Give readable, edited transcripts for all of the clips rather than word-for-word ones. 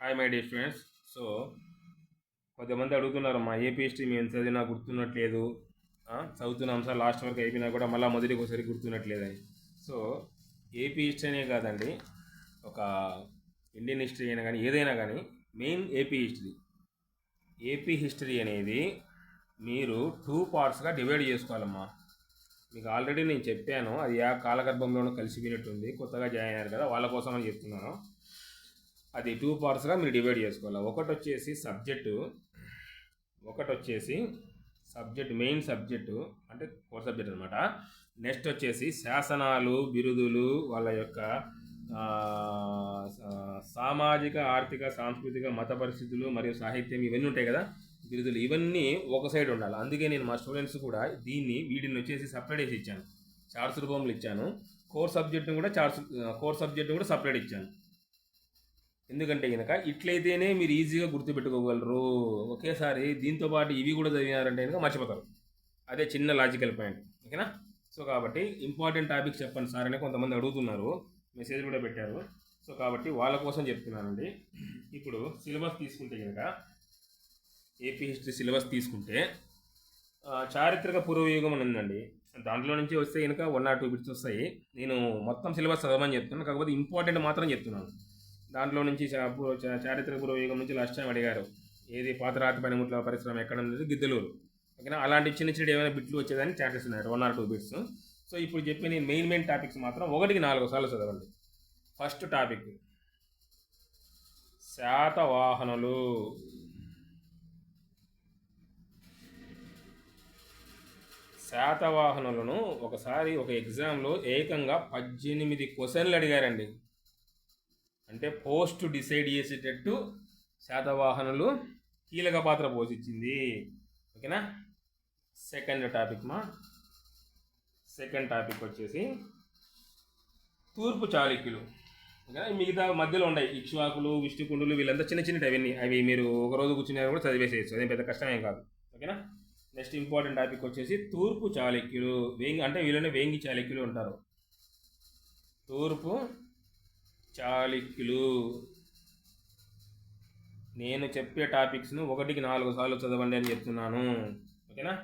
Hi my dear friends. So కొంతమంది అడుగుతున్నారు, మా ఏపీ హిస్టరీ మేము చదివినా గుర్తున్నట్లేదు, చదువుతున్నాం సార్ లాస్ట్ వరకు అయిపోయినా కూడా మళ్ళీ మొదటికి ఒకసారి గుర్తున్నట్లేదని. సో ఏపీ హిస్టరీ అనే కాదండి, ఒక ఇండియన్ హిస్టరీ అయినా కానీ ఏదైనా కానీ మెయిన్ ఏపీ హిస్టరీ అనేది మీరు 2 పార్ట్స్గా డివైడ్ చేసుకోవాలమ్మా. మీకు ఆల్రెడీ నేను చెప్పాను, అది ఆ కాలగర్భంలోనూ కలిసిపోయినట్టుంది. కొత్తగా జాయిన్ అయ్యారు కదా, వాళ్ళ కోసం అని చెప్తున్నాను. అది 2 పార్ట్స్గా మీరు డివైడ్ చేసుకోవాలి. ఒకటి వచ్చేసి సబ్జెక్ట్ మెయిన్ సబ్జెక్టు, అంటే కోర్ సబ్జెక్ట్ అనమాట. నెక్స్ట్ వచ్చేసి శాసనాలు, బిరుదులు, వాళ్ళ యొక్క సామాజిక, ఆర్థిక, సాంస్కృతిక, మత పరిస్థితులు మరియు సాహిత్యం ఇవన్నీ ఉంటాయి కదా, బిరుదులు ఇవన్నీ ఒక సైడ్ ఉండాలి. అందుకే నేను మా స్టూడెంట్స్ కూడా వీటిని వచ్చేసి సపరేట్ చేసి ఇచ్చాను. చార్ట్స్ రూపంలో ఇచ్చాను. కోర్ సబ్జెక్ట్ని కూడా సపరేట్ ఇచ్చాను. ఎందుకంటే కనుక ఇట్లయితేనే మీరు ఈజీగా గుర్తుపెట్టుకోగలరు. ఒకేసారి దీంతో పాటు ఇవి కూడా చదివినారంటే కనుక మర్చిపోతారు. అదే చిన్న లాజికల్ పాయింట్, ఓకేనా? సో కాబట్టి ఇంపార్టెంట్ టాపిక్స్ చెప్పండి సార్ అని కొంతమంది అడుగుతున్నారు, మెసేజ్ కూడా పెట్టారు. సో కాబట్టి వాళ్ళ కోసం చెప్తున్నానండి. ఇప్పుడు సిలబస్ తీసుకుంటే కనుక ఏపీ హిస్టరీ సిలబస్ తీసుకుంటే చారిత్రక పూర్వయుగం అని ఉందండి. దాంట్లో నుంచి వస్తే కనుక 1 or 2 బిట్స్ వస్తాయి. నేను మొత్తం సిలబస్ చదవమని చెప్తున్నాను, కాకపోతే ఇంపార్టెంట్ మాత్రం చెప్తున్నాను. దాంట్లో నుంచి చారిత్రక పూర్వయుగం నుంచి లాస్ట్ టైం అడిగారు, ఏది పాతరాతి పనిముట్ల పరిశ్రమ ఎక్కడ ఉంది, గిద్దలూరు, ఓకేనా? అలాంటి చిన్న చిన్న ఏమైనా బిట్లు వచ్చేదాన్ని ఛాన్సెస్ ఉన్నాయి, 1 or 2 బిట్స్. సో ఇప్పుడు చెప్పి నేను మెయిన్ టాపిక్స్ మాత్రం 1కి 4 సార్లు చదవండి. ఫస్ట్ టాపిక్ శాతవాహనులు. శాతవాహనులను ఒకసారి ఒక ఎగ్జామ్లో ఏకంగా 18 క్వశ్చన్లు అడిగారండి. అంటే పోస్ట్ డిసైడ్ చేసేటట్టు శాతవాహనులు కీలక పాత్ర పోషించింది, ఓకేనా? సెకండ్ టాపిక్ వచ్చేసి తూర్పు చాళుక్యులు, ఓకేనా? మిగతా మధ్యలో ఉన్నాయి ఇక్ష్వాకులు, విష్ణుకుండులు, వీళ్ళంతా చిన్న చిన్నవి. అవి మీరు ఒకరోజు కూర్చున్నారు కూడా చదివేసేయచ్చు, అదేం పెద్ద కష్టమేం కాదు, ఓకేనా? నెక్స్ట్ ఇంపార్టెంట్ టాపిక్ వచ్చేసి తూర్పు చాళుక్యులు. అంటే వీళ్ళని వేంగి చాళుక్యులు ఉంటారు. తూర్పు చాళుక్యులు. నేను చెప్పే టాపిక్స్ను 1కి 4 సార్లు చదవండి అని చెప్తున్నాను, ఓకేనా?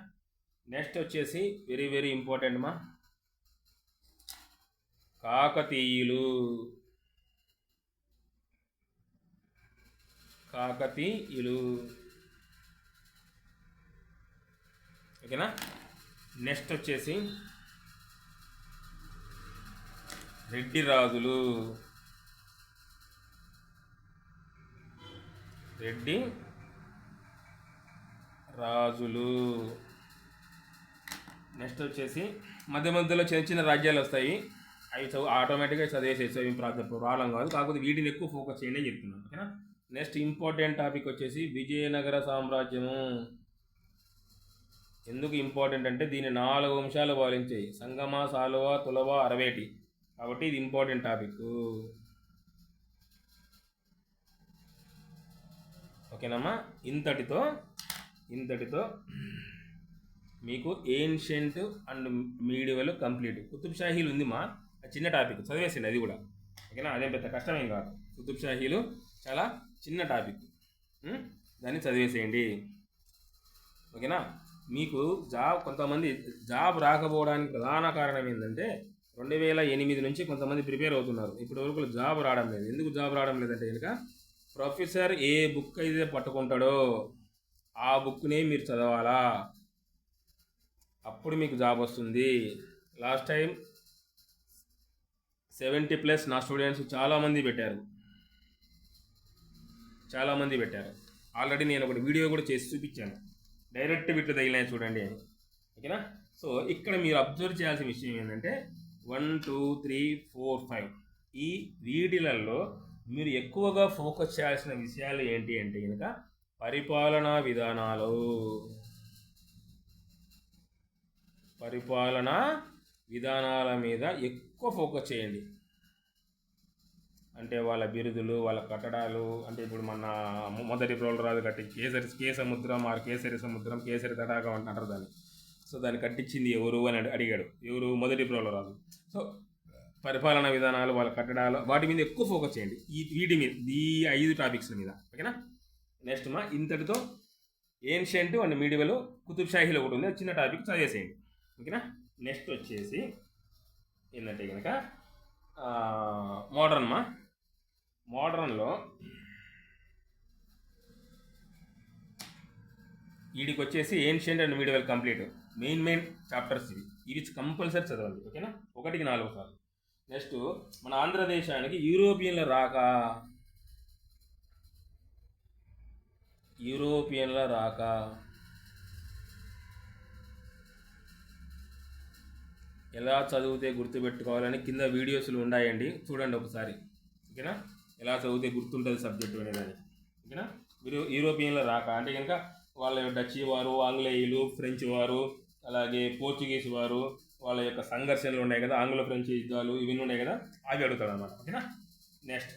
నెక్స్ట్ వచ్చేసి వెరీ వెరీ ఇంపార్టెంట్ కాకతీయులు. ఓకేనా? నెక్స్ట్ వచ్చేసి రెడ్డి రాజులు. నెక్స్ట్ వచ్చేసి మధ్యలో చిన్న చిన్న రాజ్యాలు వస్తాయి, అవి ఆటోమేటిక్గా చదివేసేసి అవి ప్రాబ్లం కాదు, కాకపోతే వీటిని ఎక్కువ ఫోకస్ చేయండి అని చెప్తున్నాను, ఓకేనా? నెక్స్ట్ ఇంపార్టెంట్ టాపిక్ వచ్చేసి విజయనగర సామ్రాజ్యము. ఎందుకు ఇంపార్టెంట్ అంటే దీన్ని 4 వంశాలు పాలించాయి: సంగమ, సాలువ, తులవ, అరవేటి. కాబట్టి ఇది ఇంపార్టెంట్ టాపిక్, ఓకేనమ్మా? ఇంతటితో మీకు ancient and medieval complete. Qutb షాహీలు ఉంది చిన్న టాపిక్, చదివేసింది అది కూడా, ఓకేనా? అదేం పెద్ద కష్టమేం కాదు. కుతుబ్ షాహీలు చాలా చిన్న టాపిక్, దాన్ని చదివేసేయండి, ఓకేనా? మీకు కొంతమంది జాబ్ రాకపోవడానికి ప్రధాన కారణం ఏంటంటే 2008 నుంచి కొంతమంది ప్రిపేర్ అవుతున్నారు, ఇప్పటి వరకు జాబ్ రావడం లేదు. ఎందుకు జాబ్ రావడం లేదంటే కనుక ప్రొఫెసర్ ఏ బుక్ అయితే పట్టుకుంటాడో ఆ బుక్నే మీరు చదవాలా, అప్పుడు మీకు జాబ్ వస్తుంది. లాస్ట్ టైం 70+ నా స్టూడెంట్స్ చాలామంది పెట్టారు. ఆల్రెడీ నేను ఒకటి వీడియో కూడా చేసి చూపించాను, డైరెక్ట్ బిట్లు తగిలినాయి చూడండి అని, ఓకేనా? సో ఇక్కడ మీరు అబ్జర్వ్ చేయాల్సిన విషయం ఏంటంటే 1, 2, 3, 4, 5 ఈ వీడియోలలో మీరు ఎక్కువగా ఫోకస్ చేయాల్సిన విషయాలు ఏంటి అంటే కనుక పరిపాలనా విధానాల మీద ఎక్కువ ఫోకస్ చేయండి. అంటే వాళ్ళ బిరుదులు, వాళ్ళ కట్టడాలు. అంటే ఇప్పుడు మన మొదటి ప్రోలరాజు కట్టి కేసరి సముద్రం, కేసరి తటాకం అంటారు దాన్ని. సో దాన్ని కట్టించింది ఎవరు అని అడిగాడు, ఎవరు? మొదటి ప్రోలరాజు. సో పరిపాలనా విధానాలు, వాళ్ళ కట్టడాలు, వాటి మీద ఎక్కువ ఫోకస్ చేయండి. వీటి మీద, ఈ 5 టాపిక్స్ల మీద. ఓకేనా? నెక్స్ట్ ఇంతటితో ఏన్షియంట్ అండ్ మీడియవల్, కుతుబ్ షాహీలో ఒకటి ఉంది, చిన్న టాపిక్ చదివేసేయండి. ఓకేనా? నెక్స్ట్ వచ్చేసి ఏంటంటే కనుక మోడర్న్లో వీడికి వచ్చేసి ancient and medieval complete main chapters ఇవి కంపల్సరీ చదవాలి. ఓకేనా? 1కి 4 సార్లు. నెక్స్ట్ మన ఆంధ్రదేశానికి యూరోపియన్ల రాక ఎలా చదివితే గుర్తుపెట్టుకోవాలని కింద వీడియోస్లు ఉన్నాయండి, చూడండి ఒకసారి. ఓకేనా? ఎలా చదివితే గుర్తుంటుంది సబ్జెక్టు అనేదాన్ని. ఓకేనా? యూరోపియన్ల రాక అంటే కనుక వాళ్ళ డచ్ వారు, ఆంగ్లేయులు, ఫ్రెంచ్ వారు, అలాగే పోర్చుగీస్ వారు, వాళ్ళ యొక్క సంఘర్షణలు ఉన్నాయి కదా, ఆంగ్ల ఫ్రెంచ్ యుద్ధాలు ఇవన్నీ ఉన్నాయి కదా, అవి అడుగుతాడు అన్నమాట. ఓకేనా? నెక్స్ట్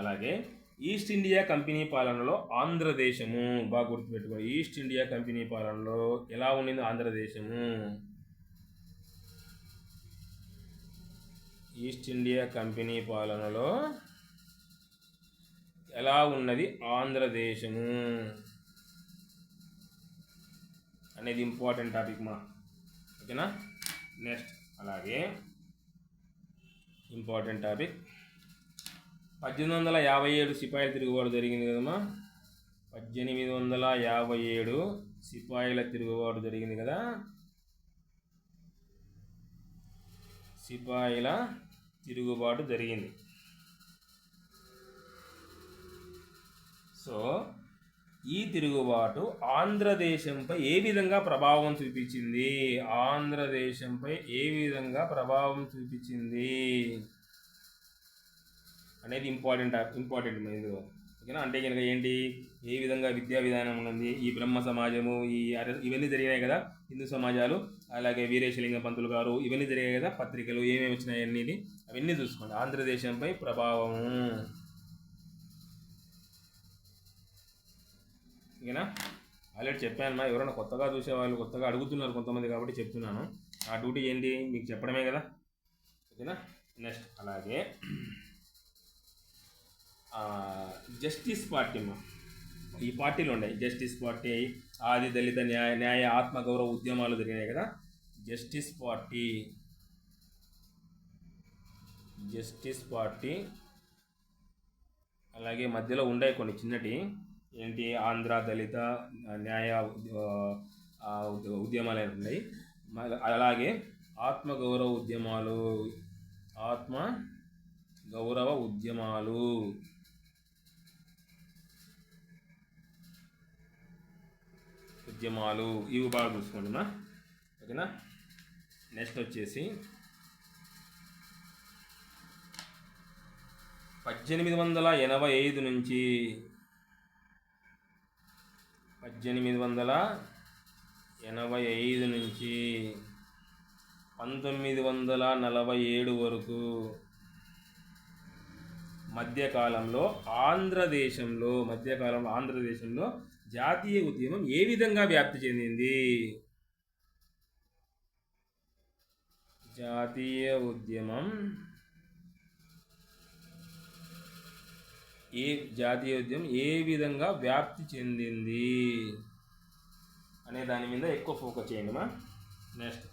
అలాగే ఈస్ట్ ఇండియా కంపెనీ పాలనలో ఆంధ్రదేశము, బాగా గుర్తుపెట్టుకో. ఈస్ట్ ఇండియా కంపెనీ పాలనలో ఎలా ఉండింది ఆంధ్రదేశము? ఈస్ట్ ఇండియా కంపెనీ పాలనలో ఎలా ఉన్నది ఆంధ్రదేశము అనేది ఇంపార్టెంట్ టాపిక్ ఓకేనా? నెక్స్ట్ అలాగే ఇంపార్టెంట్ టాపిక్ 1857 సిపాయిల తిరుగుబాటు జరిగింది కదమ్మా. 1857 సిపాయిల తిరుగుబాటు జరిగింది కదా. సిపాయిల తిరుగుబాటు జరిగింది. సో ఈ తిరుగుబాటు ఆంధ్రదేశంపై ఏ విధంగా ప్రభావం చూపించింది? అనేది ఇంపార్టెంట్ మైండ్. ఓకేనా? అంటే కనుక ఏంటి, ఏ విధంగా విద్యా విధానం ఉన్నది, ఈ బ్రహ్మ సమాజము, ఇవన్నీ జరిగినాయి కదా, హిందూ సమాజాలు, అలాగే వీరేశలింగ పంతులు గారు, ఇవన్నీ జరిగాయి కదా, పత్రికలు ఏమేమి వచ్చినాయి అనేది అవన్నీ చూసుకోండి. ఆంధ్రదేశంపై ప్రభావము. ఓకేనా? ఆల్రెడీ చెప్పాను ఎవరైనా కొత్తగా చూసేవాళ్ళు, కొత్తగా అడుగుతున్నారు కొంతమంది కాబట్టి చెప్తున్నాను. ఆ డ్యూటీ ఏంటి, మీకు చెప్పడమే కదా. ఓకేనా? నెక్స్ట్ అలాగే జస్టిస్ పార్టీ ఈ పార్టీలు ఉన్నాయి. జస్టిస్ పార్టీ, ఆది దళిత న్యాయ ఆత్మగౌరవ ఉద్యమాలు జరిగినాయి కదా. జస్టిస్ పార్టీ అలాగే మధ్యలో ఉండే కొన్ని చిన్నటి ఏంటి, ఆంధ్ర దళిత న్యాయ ఉద్యమాలు ఉన్నాయి. అలాగే ఆత్మగౌరవ ఉద్యమాలు ఇవి బాగా చూసుకోండి ఓకేనా? నెక్స్ట్ వచ్చేసి 1885 నుంచి 1947 వరకు మధ్యకాలంలో ఆంధ్రదేశంలో జాతీయ ఉద్యమం ఏ విధంగా వ్యాప్తి చెందింది? జాతీయ ఉద్యమం ఏ విధంగా వ్యాప్తి చెందింది అనే దాని మీద ఎక్కువ ఫోకస్ చేయండి నెక్స్ట్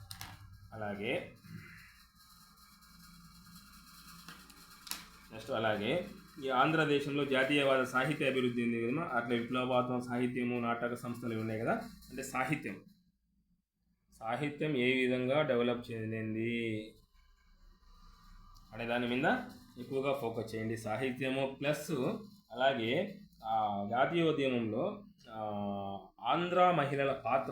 అలాగే ఈ ఆంధ్రదేశంలో జాతీయవాద సాహిత్య అభివృద్ధి ఉంది కదా, అట్లా విప్లవాత్మక సాహిత్యము, నాటక సంస్థలు ఉన్నాయి కదా. అంటే సాహిత్యం ఏ విధంగా డెవలప్ చెందింది అనే దాని మీద ఎక్కువగా ఫోకస్ చేయండి. సాహిత్యము ప్లస్ అలాగే జాతీయోద్యమంలో ఆంధ్ర మహిళల పాత్ర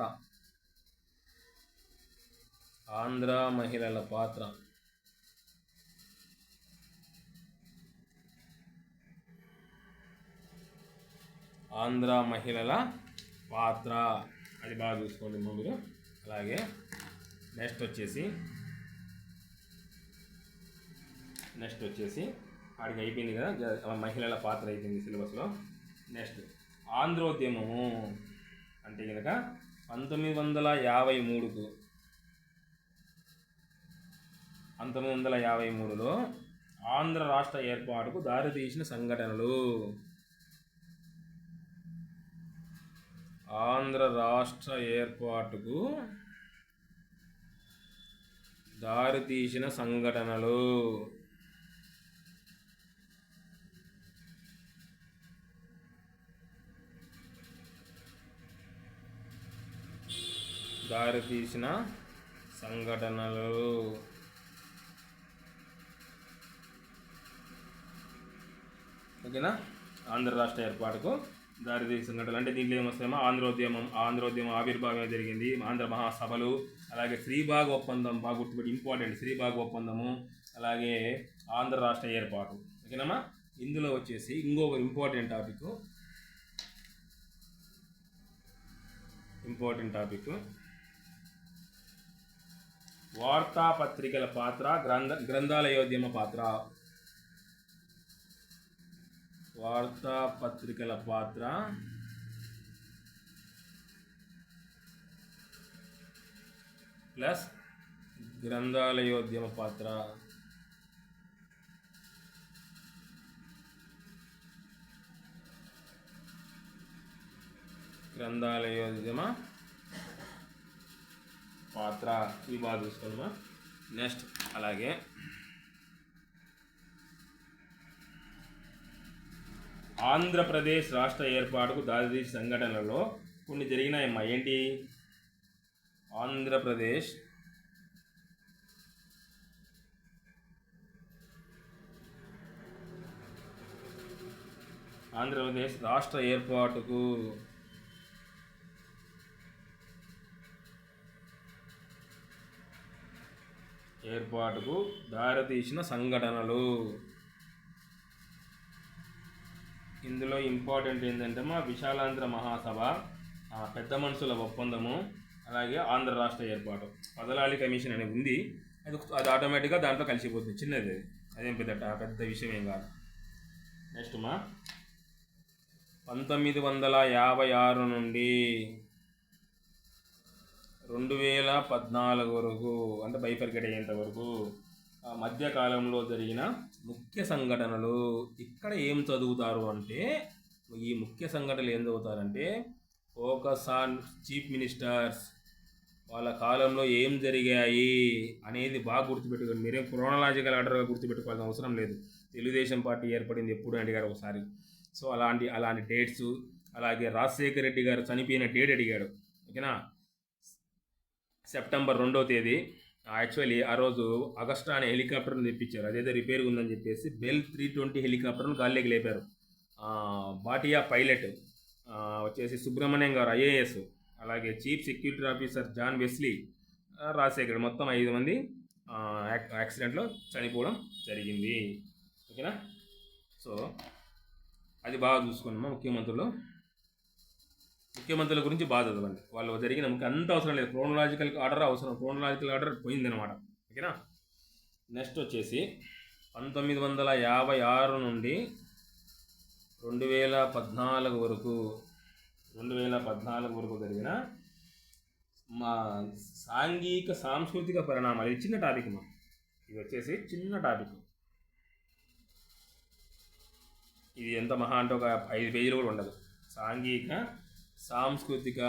అది బాగా చూసుకోండి మీరు. అలాగే నెక్స్ట్ వచ్చేసి వాడికి అయిపోయింది కదా, మహిళల పాత్ర అయిపోయింది సిలబస్లో. నెక్స్ట్ ఆంధ్రోద్యమము అంటే కనుక 1953కు 1953లో ఆంధ్ర రాష్ట్ర ఏర్పాటుకు దారితీసిన సంఘటనలు. ఆంధ్ర రాష్ట్ర ఏర్పాటుకు దారితీసిన సంఘటనలు. దారితీసిన సంఘటనలు. ఓకేనా? ఆంధ్ర రాష్ట్ర ఏర్పాటుకు దారితీసిన సంఘటనలు అంటే దీంట్లో ఏమొస్తాయేమో ఆంధ్రోద్యమం ఆవిర్భావం జరిగింది, ఆంధ్ర మహాసభలు, అలాగే శ్రీబాగ్ ఒప్పందం, బాగా గుర్తుపెట్టి ఇంపార్టెంట్, శ్రీబాగ్ ఒప్పందము, అలాగే ఆంధ్ర రాష్ట్ర ఏర్పాటు. ఓకేనమ్మా? ఇందులో వచ్చేసి ఇంకొక ఇంపార్టెంట్ టాపిక్ వార్తాపత్రికల పాత్ర, గ్రంథాలయోద్యమ పాత్ర. వార్తాపత్రికల పాత్ర ప్లస్ గ్రంథాలయోద్యమ పాత్ర. గ్రంథాలయోద్యమ పాత్ర ఇవి బాగా చూసుకోమ్మా. నెక్స్ట్ అలాగే ఆంధ్రప్రదేశ్ రాష్ట్ర ఏర్పాటుకు దారితీసిన సంఘటనలలో కొన్ని జరిగినాయమ్మా. ఏంటి? ఆంధ్రప్రదేశ్ రాష్ట్ర ఏర్పాటుకు దారితీసిన సంఘటనలు. ఇందులో ఇంపార్టెంట్ ఏంటంటే మా విశాలాంధ్ర మహాసభ, పెద్ద మనుషుల ఒప్పందము, అలాగే ఆంధ్ర రాష్ట్ర ఏర్పాటు. పదలాలి కమిషన్ అనేది ఉంది, అది ఆటోమేటిక్గా దాంట్లో కలిసిపోతుంది. చిన్నది, అదేం పెద్ద విషయం ఏం కాదు. నెక్స్ట్ 1956 నుండి 2014 వరకు, అంటే బైఫర్కేట్ అయ్యేంత వరకు మధ్యకాలంలో జరిగిన ముఖ్య సంఘటనలు. ఇక్కడ ఏం చదువుతారు అంటే, ఈ ముఖ్య సంఘటనలు ఏం చదువుతారంటే ఫోకస్ ఆన్ చీఫ్ మినిస్టర్స్, వాళ్ళ కాలంలో ఏం జరిగాయి అనేది బాగా గుర్తుపెట్టుకోండి. మీరేం క్రోనలాజికల్ ఆర్డర్గా గుర్తుపెట్టుకోవాల్సిన అవసరం లేదు. తెలుగుదేశం పార్టీ ఏర్పడింది ఎప్పుడు అడిగారు ఒకసారి. సో అలాంటి డేట్స్, అలాగే రాజశేఖర రెడ్డి గారు చనిపోయిన డేట్ అడిగాడు. ఓకేనా? సెప్టెంబర్ 2వ తేదీ. యాక్చువల్లీ ఆ రోజు అగస్టా అనే హెలికాప్టర్ని తెప్పించారు, అదేదో రిపేర్ ఉందని చెప్పేసి బెల్ 320 హెలికాప్టర్ను గాల్లోకి లేపారు. బాటియా పైలట్ వచ్చేసి సుబ్రహ్మణ్యం గారు IAS, అలాగే chief security officer John Wesley, Rajasekhar, మొత్తం 5 మంది యాక్సిడెంట్లో చనిపోవడం జరిగింది. ఓకేనా? సో అది బాగా చూసుకున్నామా. ముఖ్యమంత్రుల గురించి బాగా చదవండి. వాళ్ళు జరిగిన అంత అవసరం లేదు, క్రోనలాజికల్ ఆర్డర్ అవసరం. క్రోనలాజికల్ ఆర్డర్ పోయిందనమాట. ఓకేనా? నెక్స్ట్ వచ్చేసి 1956 నుండి 2014 వరకు జరిగిన మా సాంఘిక సాంస్కృతిక పరిణామాలు. ఇది చిన్న టాపిక్ ఇది వచ్చేసి చిన్న టాపిక్. ఇది ఎంత మహా అంటే ఒక 5 పేజీలు కూడా ఉండదు. సాంఘిక సాంస్కృతిక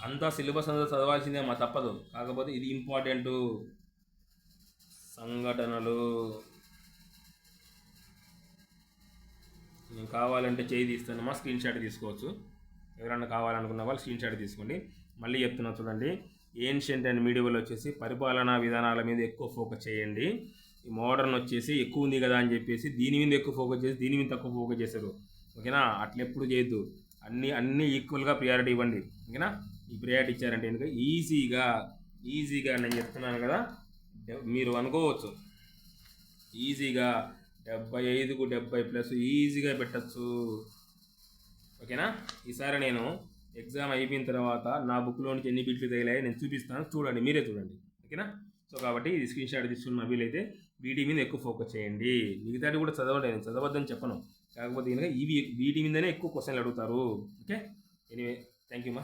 అంతా సిలబస్ అంతా చదవాల్సిందే తప్పదు. కాకపోతే ఇది ఇంపార్టెంటు. సంఘటనలు నేను కావాలంటే చేయి తీస్తానమ్మా, స్క్రీన్ షాట్ తీసుకోవచ్చు. ఎవరైనా కావాలనుకున్న వాళ్ళు స్క్రీన్ షాట్ తీసుకోండి. మళ్ళీ చెప్తున్నా చూడండి. ఏన్షియంట్ అండ్ మీడియవల్ వచ్చేసి పరిపాలనా విధానాల మీద ఎక్కువ ఫోకస్ చేయండి. ఈ మోడర్న్ వచ్చేసి ఎక్కువ ఉంది కదా అని చెప్పేసి దీని మీద ఎక్కువ ఫోకస్ చేసి దీని మీద తక్కువ ఫోకస్ చేశారు. ఓకేనా? అట్లా ఎప్పుడు చేయొద్దు. అన్నీ ఈక్వల్గా ప్రియారిటీ ఇవ్వండి. ఓకేనా? ఈ ప్రియారిటీ ఇచ్చారంటే ఎందుకంటే ఈజీగా నేను చెప్తున్నాను కదా, మీరు అనుకోవచ్చు ఈజీగా 75కు 70+ ఈజీగా పెట్టచ్చు. ఓకేనా? ఈసారి నేను ఎగ్జామ్ అయిపోయిన తర్వాత నా బుక్లో నుంచి ఎన్ని బిట్లు తగిలాయో నేను చూపిస్తాను, చూడండి, మీరే చూడండి. ఓకేనా? సో కాబట్టి ఇది స్క్రీన్ షాట్ తీసుకుని మొబైల్ వీటి మీద ఎక్కువ ఫోకస్ చేయండి. మిగతాది కూడా చదవండి, నేను చదవద్దని చెప్పను. కాకపోతే కనుక వీటి మీదనే ఎక్కువ క్వశ్చన్లు అడుగుతారు. ఓకే? ఎనీవే, థ్యాంక్ యూ మా.